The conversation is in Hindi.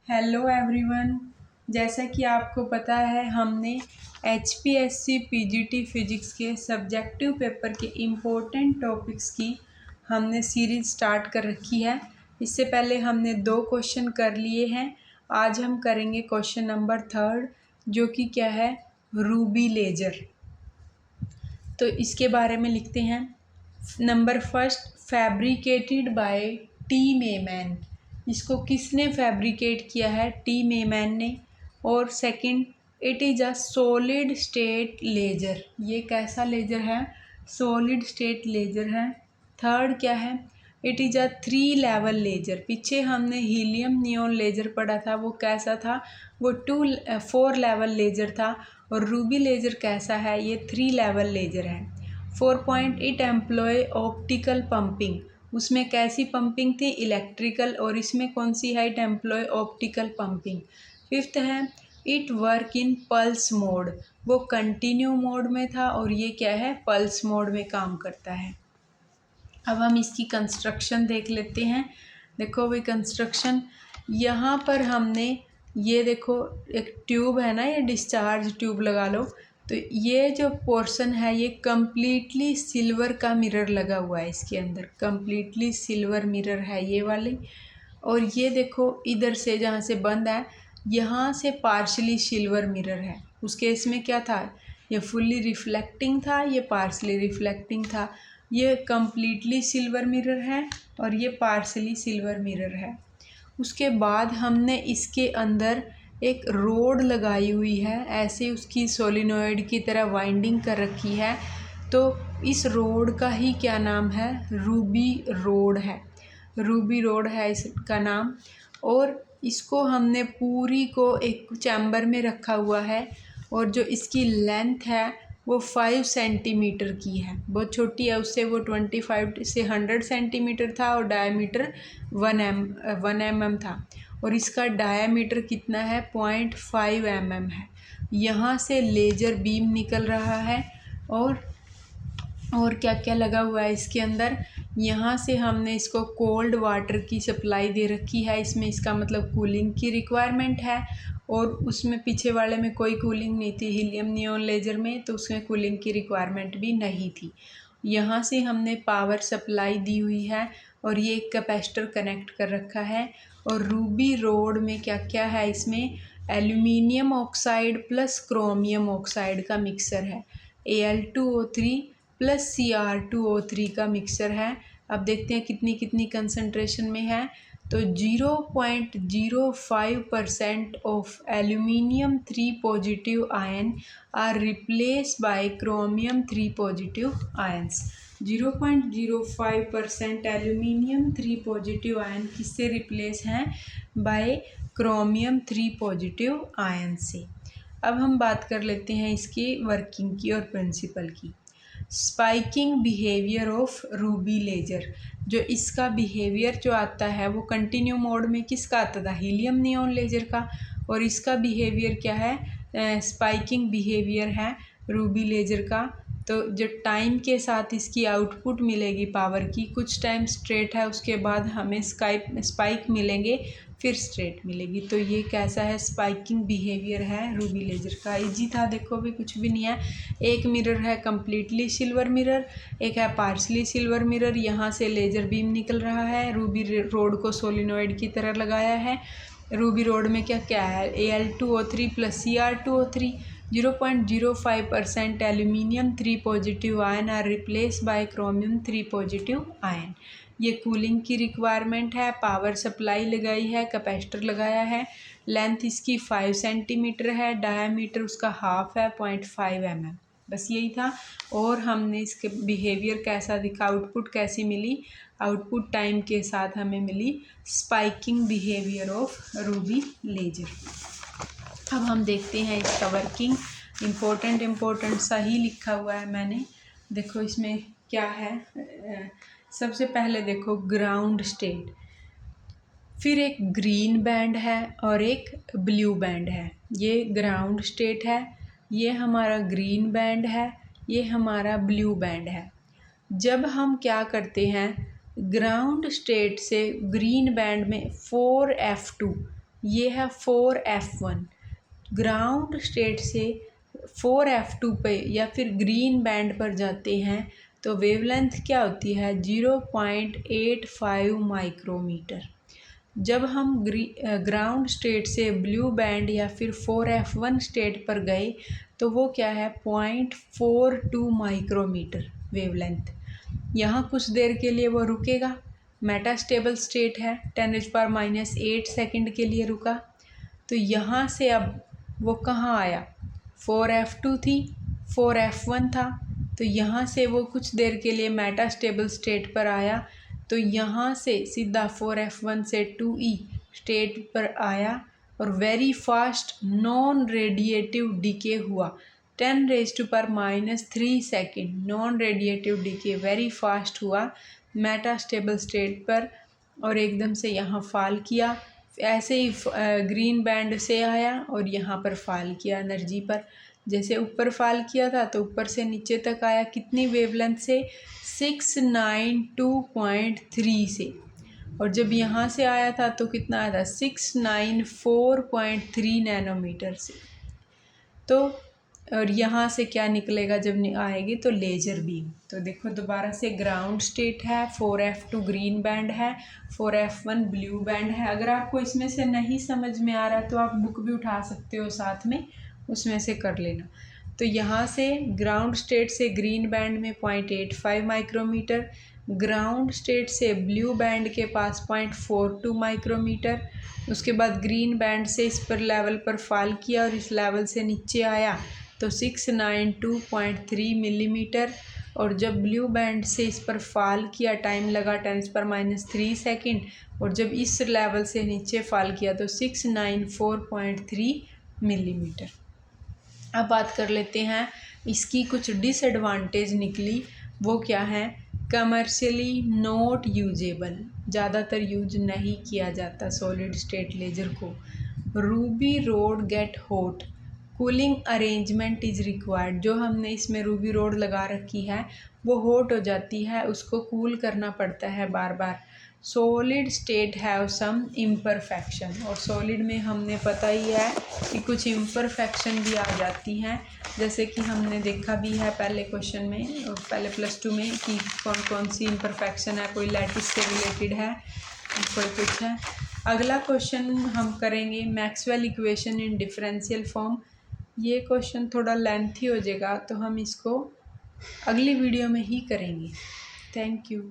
Hello everyone. जैसा कि आपको पता है हमने HPSC PGT फिजिक्स के सब्जेक्टिव पेपर के इम्पोर्टेंट टॉपिक्स की हमने सीरीज स्टार्ट कर रखी है। इससे पहले हमने 2 क्वेश्चन कर लिए हैं। आज हम करेंगे क्वेश्चन नंबर 3 जो कि क्या है, रूबी लेजर। तो इसके बारे में लिखते हैं। Number first, fabricated by T Maiman. इसको किसने फैब्रिकेट किया है? टी मेमैन ने। और second, it is a solid state laser. ये कैसा लेजर है? सॉलिड स्टेट लेजर है। थर्ड क्या है? It is a 3 level laser. पीछे हमने हीलियम नियॉन लेजर पढ़ा था, वो कैसा था? वो 4 लेवल लेजर था। और रूबी लेजर कैसा है? ये 3 लेवल लेजर है। 4 point, it employ optical pumping. उसमें कैसी पंपिंग थी? इलेक्ट्रिकल। और इसमें कौन सी है? It employ optical pumping. Fifth है, it work in pulse mode. वो कंटिन्यू मोड में था और ये क्या है? पल्स मोड में काम करता है। अब हम इसकी कंस्ट्रक्शन देख लेते हैं। देखो भाई कंस्ट्रक्शन, यहाँ पर हमने ये देखो एक ट्यूब है ना, ये डिस्चार्ज ट्यूब लगा लो। तो ये जो पोर्शन है ये कम्प्लीटली सिल्वर का मिरर लगा हुआ है इसके अंदर। कम्प्लीटली सिल्वर मिरर है ये वाली। और ये देखो इधर से जहाँ से बंद है यहाँ से पार्शली सिल्वर मिरर है। उस केस में क्या था? ये फुल्ली रिफ्लेक्टिंग था, ये पार्शली रिफ्लेक्टिंग था। ये कम्प्लीटली सिल्वर मिरर है और ये पार्शली सिल्वर मिरर है। उसके बाद हमने इसके अंदर एक रोड लगाई हुई है, ऐसे उसकी सोलिनॉइड की तरह वाइंडिंग कर रखी है। तो इस रोड का ही क्या नाम है? रूबी रोड है। रूबी रोड है इसका नाम। और इसको हमने पूरी को एक चैम्बर में रखा हुआ है। और जो इसकी लेंथ है वो 5 सेंटीमीटर की है, बहुत छोटी है। उससे वो 25 से 100 सेंटीमीटर था और डायमीटर 1 mm था। और इसका डायमीटर कितना है? 0.5 mm है। यहाँ से लेज़र बीम निकल रहा है। और क्या क्या लगा हुआ है इसके अंदर? यहाँ से हमने इसको कोल्ड वाटर की सप्लाई दे रखी है। इसमें इसका मतलब कूलिंग की रिक्वायरमेंट है। और उसमें पीछे वाले में कोई कूलिंग नहीं थी, हीलियम नियॉन लेजर में, तो उसमें कूलिंग की रिक्वायरमेंट भी नहीं थी। यहाँ से हमने पावर सप्लाई दी हुई है और ये एक कैपेसिटर कनेक्ट कर रखा है। और रूबी रोड में क्या क्या है? इसमें aluminium oxide plus chromium oxide का मिक्सर है। Al2O3 प्लस Cr2O3 का मिक्सर है। अब देखते हैं कितनी कितनी कंसंट्रेशन में है। तो 0.05% of aluminium 3 positive ion are replace by chromium 3 positive ions. 0.05% aluminium 3 positive ion किससे रिप्लेस हैं? बाय क्रोमियम 3 पॉजिटिव आयन से। अब हम बात कर लेते हैं इसकी वर्किंग की और प्रिंसिपल की। Spiking behaviour of ruby laser. जो इसका बिहेवियर जो आता है वो कंटिन्यू मोड में किसका आता था? हीलियम नियॉन लेजर का। और इसका बिहेवियर क्या है? स्पाइकिंग बिहेवियर है रूबी लेजर का। तो जो टाइम के साथ इसकी आउटपुट मिलेगी पावर की, कुछ टाइम स्ट्रेट है, उसके बाद हमें स्पाइक मिलेंगे, फिर स्ट्रेट मिलेगी। तो ये कैसा है? स्पाइकिंग बिहेवियर है रूबी लेजर का। इजी था, देखो भी कुछ भी नहीं है। एक मिरर है कम्प्लीटली सिल्वर मिरर, एक है पार्शली सिल्वर मिरर। यहाँ से लेजर बीम निकल रहा है। रूबी रोड को सोलिनॉइड की तरह लगाया है। रूबी रोड में क्या क्या है? Al2O3 plus Cr2O3। 0.05% aluminium 3 positive ion are replace by chromium 3 positive ion. ये कूलिंग की रिक्वायरमेंट है। पावर सप्लाई लगाई है, कैपेसिटर लगाया है। लेंथ इसकी 5 सेंटीमीटर है, डायामीटर उसका हाफ है, 0.5 mm। बस यही था। और हमने इसके बिहेवियर कैसा दिखा, आउटपुट कैसी मिली? आउटपुट टाइम के साथ हमें मिली spiking behaviour of ruby laser. अब हम देखते हैं इसका वर्किंग। इम्पोर्टेंट सा ही लिखा हुआ है मैंने। देखो इसमें क्या है। सबसे पहले देखो ग्राउंड स्टेट, फिर एक ग्रीन बैंड है और एक ब्लू बैंड है। ये ग्राउंड स्टेट है, ये हमारा ग्रीन बैंड है, ये हमारा ब्लू बैंड है। जब हम क्या करते हैं, ग्राउंड स्टेट से ग्रीन बैंड में 4F2 ये है 4F1। ग्राउंड स्टेट से 4F2 पे या फिर ग्रीन बैंड पर जाते हैं तो वेवलेंथ क्या होती है 0.85 माइक्रोमीटर। जब हम ग्राउंड स्टेट से ब्लू बैंड या फिर 4F1 स्टेट पर गए तो वो क्या है 0.42 माइक्रोमीटर वेवलेंथ। यहाँ कुछ देर के लिए वो रुकेगा, मेटास्टेबल स्टेट है, 10⁻⁸ सेकंड के लिए रुका। तो यहाँ से अब वो कहाँ आया, 4F2 थी, 4F1 था, तो यहाँ से वो कुछ देर के लिए मेटास्टेबल स्टेट पर आया। तो यहाँ से सीधा 4F1 से 2E स्टेट पर आया और very fast non radiative decay हुआ, 10⁻³ second non radiative decay very fast हुआ मेटास्टेबल स्टेट पर और एकदम से यहाँ फॉल किया। ऐसे ही ग्रीन बैंड से आया और यहाँ पर फॉल किया एनर्जी पर। जैसे ऊपर फॉल किया था तो ऊपर से नीचे तक आया कितनी वेवलेंथ से 692.3 से, और जब यहाँ से आया था तो कितना आया था 694.3 नैनोमीटर से। तो और यहाँ से क्या निकलेगा जब आएगी तो लेज़र बीम। तो देखो दोबारा से ग्राउंड स्टेट है, 4F2 ग्रीन बैंड है, 4F1 ब्लू बैंड है। अगर आपको इसमें से नहीं समझ में आ रहा तो आप बुक भी उठा सकते हो साथ में, उसमें से कर लेना। तो यहाँ से ग्राउंड स्टेट से ग्रीन बैंड में 0.85 माइक्रोमीटर, ग्राउंड स्टेट से ब्लू बैंड के पास 0.42 माइक्रोमीटर, उसके बाद ग्रीन बैंड से इस पर लेवल पर फॉल किया और इस लेवल से नीचे आया तो 692.3 मिलीमीटर, और जब ब्लू बैंड से इस पर फॉल किया टाइम लगा 10⁻³ सेकेंड, और जब इस लेवल से नीचे फॉल किया तो 694.3 मिलीमीटर। अब बात कर लेते हैं इसकी कुछ डिसएडवांटेज निकली, वो क्या है, कमर्शियली नॉट यूजेबल, ज़्यादातर यूज नहीं किया जाता सॉलिड स्टेट लेज़र को। Ruby road get hot, cooling arrangement is required, जो हमने इसमें रूबी रोड लगा रखी है वो हॉट हो जाती है, उसको कूल करना पड़ता है बार बार। Solid state have some imperfection, और सॉलिड में हमने पता ही है कि कुछ इम्परफेक्शन भी आ जाती हैं, जैसे कि हमने देखा भी है पहले क्वेश्चन में, पहले +2 में, कि कौन कौन सी इम्परफेक्शन है, कोई लैटिस से रिलेटेड है, कोई कुछ है। अगला क्वेश्चन हम करेंगे Maxwell equation in differential form. ये क्वेश्चन थोड़ा लेंथी हो जाएगा तो हम इसको अगली वीडियो में ही करेंगे। Thank you.